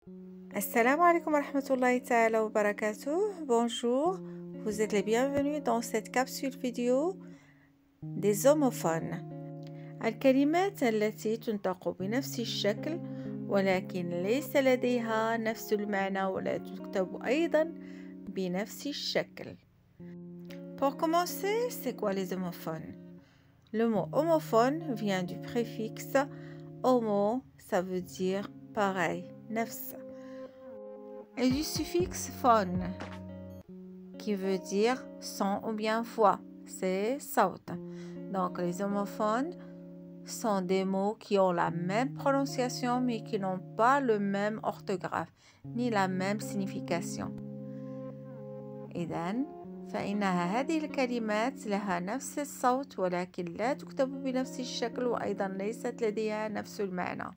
Assalamu alaikum wa rahmatullahi ta'ala wa barakatuh. Bonjour, vous êtes les bienvenus dans cette capsule vidéo des homophones. الكلمات التي تنطق بنفس الشكل ولكن ليس لديها نفس المعنى ولا تكتب أيضا بنفس الشكل. Pour commencer, c'est quoi les homophones? Le mot homophone vient du préfixe homo, ça veut dire pareil, nefs. Et du suffixe phone, qui veut dire son ou bien voix, c'est saut. Donc les homophones sont des mots qui ont la même prononciation mais qui n'ont pas le même orthographe ni la même signification. إذن فإنها هذه الكلمات لها نفس الصوت ولكن لا تكتب بنفس الشكل وأيضا ليست لديها نفس المعنى.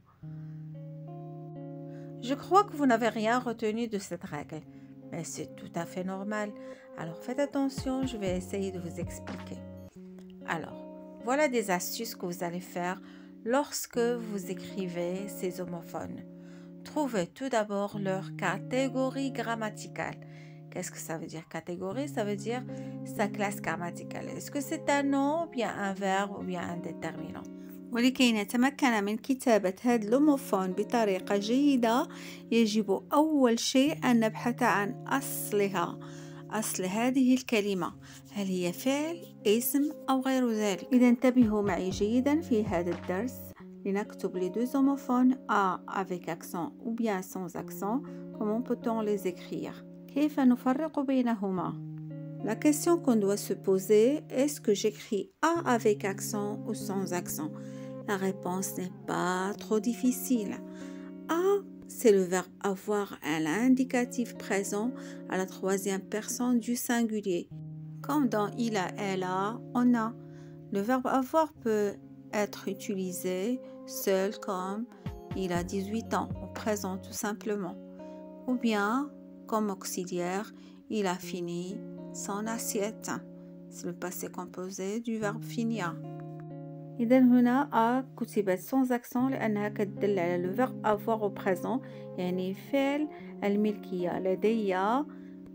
Je crois que vous n'avez rien retenu de cette règle, mais c'est tout à fait normal. Alors faites attention, je vais essayer de vous expliquer. Alors, voilà des astuces que vous allez faire lorsque vous écrivez ces homophones. Trouvez tout d'abord leur catégorie grammaticale. Qu'est-ce que ça veut dire catégorie? Ça veut dire sa classe grammaticale. Est-ce que c'est un nom, ou bien un verbe, ou bien un déterminant? ولكي نتمكن من كتابة هذا الهوموفون بطريقة جيدة يجب أول شيء أن نبحث عن أصلها، أصل هذه الكلمة، هل هي فعل، اسم أو غير ذلك. إذا انتبهوا معي جيدا في هذا الدرس لنكتب les deux homophones A avec accent ou bien sans accent. Comment peut-on les écrire? كيف نفرق بينهما؟ La question qu'on doit se poser, est-ce que j'écris A avec accent ou sans accent? La réponse n'est pas trop difficile. A, c'est le verbe avoir à l'indicatif présent à la troisième personne du singulier. Comme dans il a, elle a, on a. Le verbe avoir peut être utilisé seul comme il a 18 ans, au présent tout simplement. Ou bien comme auxiliaire, il a fini son assiette. C'est le passé composé du verbe finir. إذا هنا A كتبت sans accent لأنها كتدل على le verbe avoir au présent يعني فعل الملكية لدي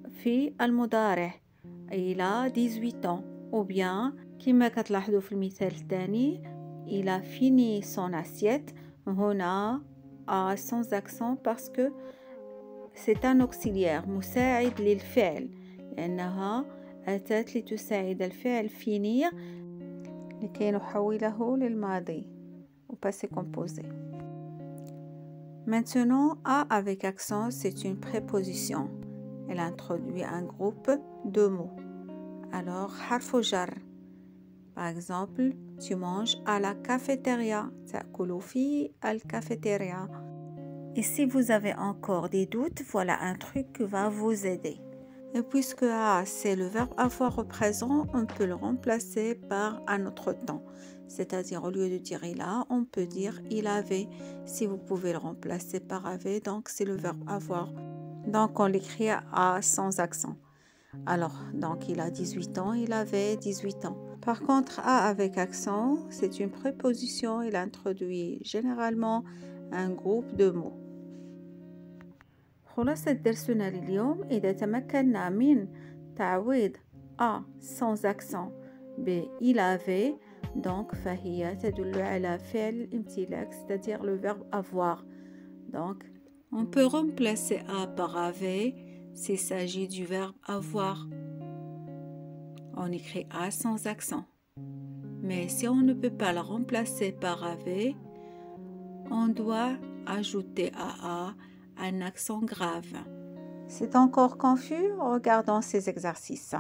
في المضارع il a 18 ans ou bien كما كتلاحظوا في المثال الثاني il a fini son assiette هنا A sans accent parce que c'est un auxiliaire مساعد للفعل لأنها أتت لتساعد الفعل finir لكي نحوله للماضي au passé composé. Maintenant, A avec accent, c'est une préposition. Elle introduit un groupe de mots. Alors, حرف جر. Par exemple, tu manges à la cafétéria. تأكل في الكافيتيريا. Et si vous avez encore des doutes, voilà un truc qui va vous aider. Et puisque A, c'est le verbe avoir au présent, on peut le remplacer par un autre temps. C'est-à-dire, au lieu de dire il a, on peut dire il avait. Si vous pouvez le remplacer par avait, donc c'est le verbe avoir. Donc, on l'écrit A sans accent. Alors, donc il a 18 ans, il avait 18 ans. Par contre, A avec accent, c'est une préposition. Il introduit généralement un groupe de mots. خلاصة درسنا لليوم إذا تمكنا من تعويض A sans accent ب il avait donc فهي تدل على فعل الامتلاك c'est-à-dire le verbe avoir. Donc on peut remplacer A par avait s'il s'agit du verbe avoir. On écrit A sans accent. Mais si on ne peut pas la remplacer par avait, on doit ajouter à A un accent grave. C'est encore confus? Regardons ces exercices.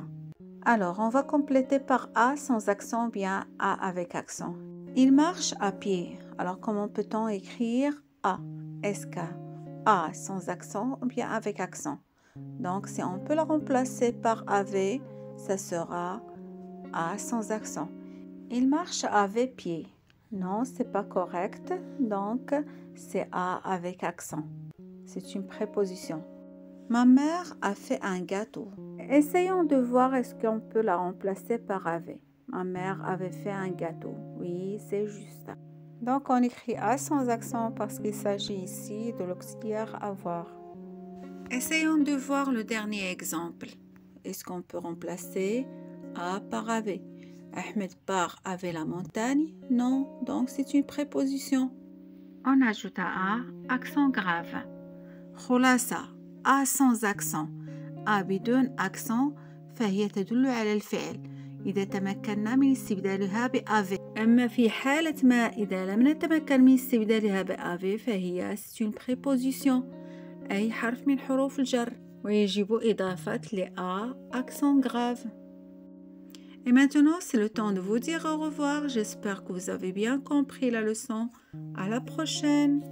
Alors, on va compléter par A sans accent ou bien A avec accent. Il marche à pied. Alors, comment peut-on écrire A? Est-ce que A sans accent ou bien avec accent? Donc, si on peut la remplacer par avait, ça sera A sans accent. Il marche avec pied. Non, c'est pas correct. Donc, c'est A avec accent. C'est une préposition. Ma mère a fait un gâteau. Essayons de voir est-ce qu'on peut la remplacer par avait. Ma mère avait fait un gâteau. Oui, c'est juste. Donc, on écrit A sans accent parce qu'il s'agit ici de l'auxiliaire avoir. Essayons de voir le dernier exemple. Est-ce qu'on peut remplacer A par AV? Ahmed part avec la montagne? Non, donc c'est une préposition. On ajoute à A accent grave. خلاصة A sans accent. A بدون accent فهي تدل على الفعل إذا تمكنا من استبدالها بأف. أما في حالة ما إذا لم نتمكن من استبدالها بأف فهي c'est une préposition أي حرف من حروف الجر ويجب إضافة لأ accent grave. Et maintenant, c'est le temps de vous dire au revoir. J'espère que vous avez bien compris la leçon. À la prochaine!